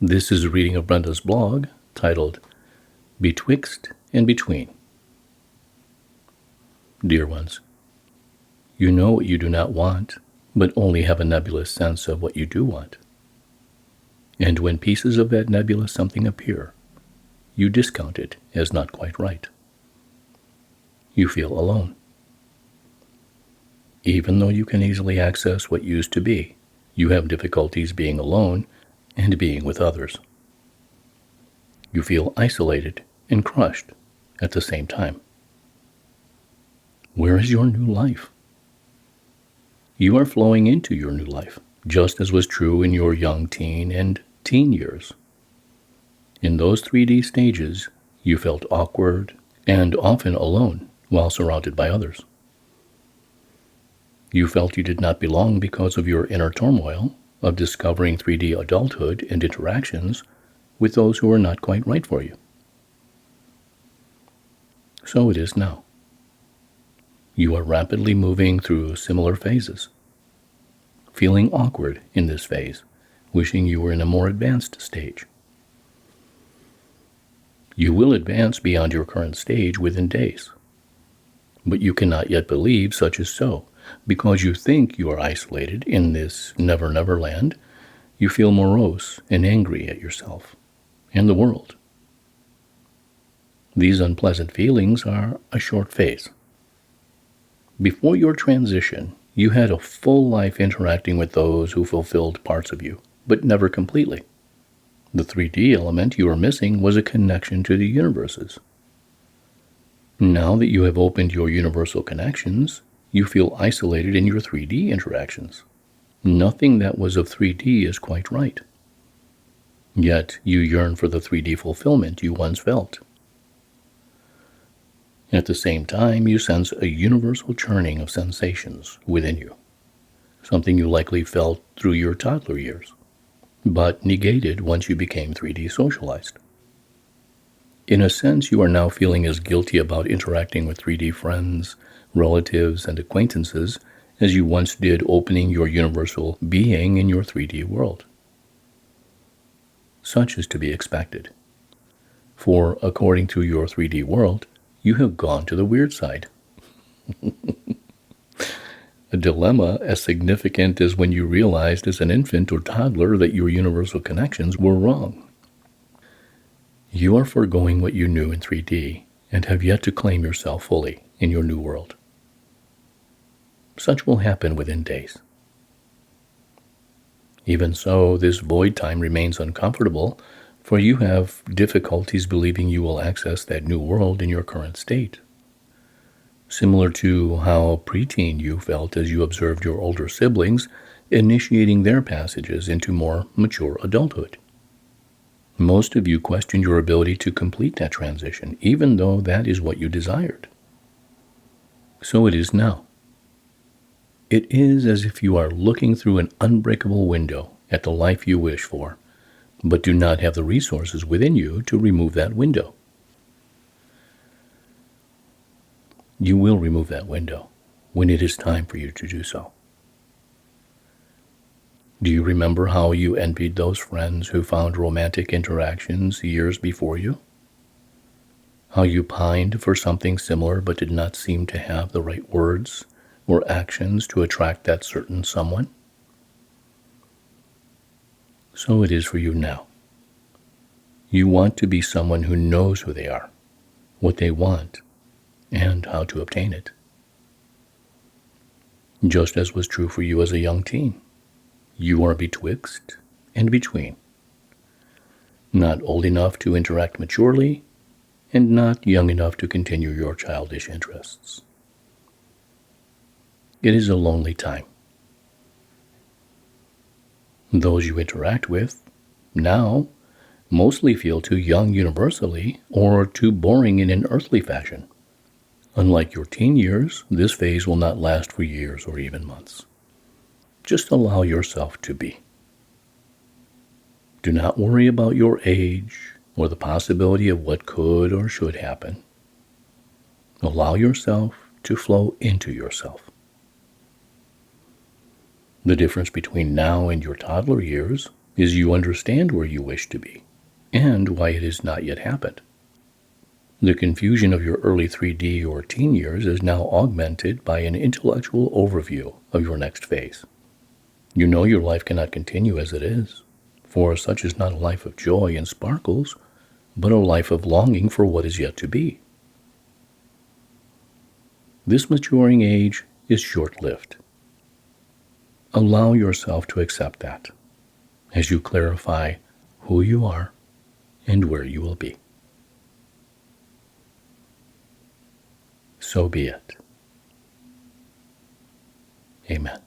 This is a reading of Brenda's blog titled Betwixt and Between. Dear ones, you know what you do not want, but only have a nebulous sense of what you do want. And when pieces of that nebulous something appear, you discount it as not quite right. You feel alone. Even though you can easily access what used to be, you have difficulties being alone and being with others. You feel isolated and crushed at the same time. Where is your new life? You are flowing into your new life, just as was true in your young teen and teen years. In those 3D stages, you felt awkward and often alone while surrounded by others. You felt you did not belong because of your inner turmoil of discovering 3D adulthood and interactions with those who are not quite right for you. So it is now. You are rapidly moving through similar phases, feeling awkward in this phase, wishing you were in a more advanced stage. You will advance beyond your current stage within days, but you cannot yet believe such is so. Because you think you are isolated in this never-never land, you feel morose and angry at yourself and the world. These unpleasant feelings are a short phase. Before your transition, you had a full life interacting with those who fulfilled parts of you, but never completely. The 3D element you were missing was a connection to the universes. Now that you have opened your universal connections, you feel isolated in your 3D interactions. Nothing that was of 3D is quite right. Yet you yearn for the 3D fulfillment you once felt. At the same time, you sense a universal churning of sensations within you, something you likely felt through your toddler years, but negated once you became 3D socialized. In a sense, you are now feeling as guilty about interacting with 3D friends, relatives, and acquaintances as you once did opening your universal being in your 3D world. Such is to be expected. For according to your 3D world, you have gone to the weird side. A dilemma as significant as when you realized as an infant or toddler that your universal connections were wrong. You are foregoing what you knew in 3D and have yet to claim yourself fully in your new world. Such will happen within days. Even so, this void time remains uncomfortable, for you have difficulties believing you will access that new world in your current state. Similar to how preteen you felt as you observed your older siblings initiating their passages into more mature adulthood. Most of you question your ability to complete that transition, even though that is what you desired. So it is now. It is as if you are looking through an unbreakable window at the life you wish for, but do not have the resources within you to remove that window. You will remove that window when it is time for you to do so. Do you remember how you envied those friends who found romantic interactions years before you? How you pined for something similar but did not seem to have the right words or actions to attract that certain someone? So it is for you now. You want to be someone who knows who they are, what they want, and how to obtain it. Just as was true for you as a young teen, you are betwixt and between. Not old enough to interact maturely, and not young enough to continue your childish interests. It is a lonely time. Those you interact with now mostly feel too young universally or too boring in an earthly fashion. Unlike your teen years, this phase will not last for years or even months. Just allow yourself to be. Do not worry about your age or the possibility of what could or should happen. Allow yourself to flow into yourself. The difference between now and your toddler years is you understand where you wish to be and why it has not yet happened. The confusion of your early 3D or teen years is now augmented by an intellectual overview of your next phase. You know your life cannot continue as it is, for such is not a life of joy and sparkles, but a life of longing for what is yet to be. This maturing age is short-lived. Allow yourself to accept that as you clarify who you are and where you will be. So be it. Amen.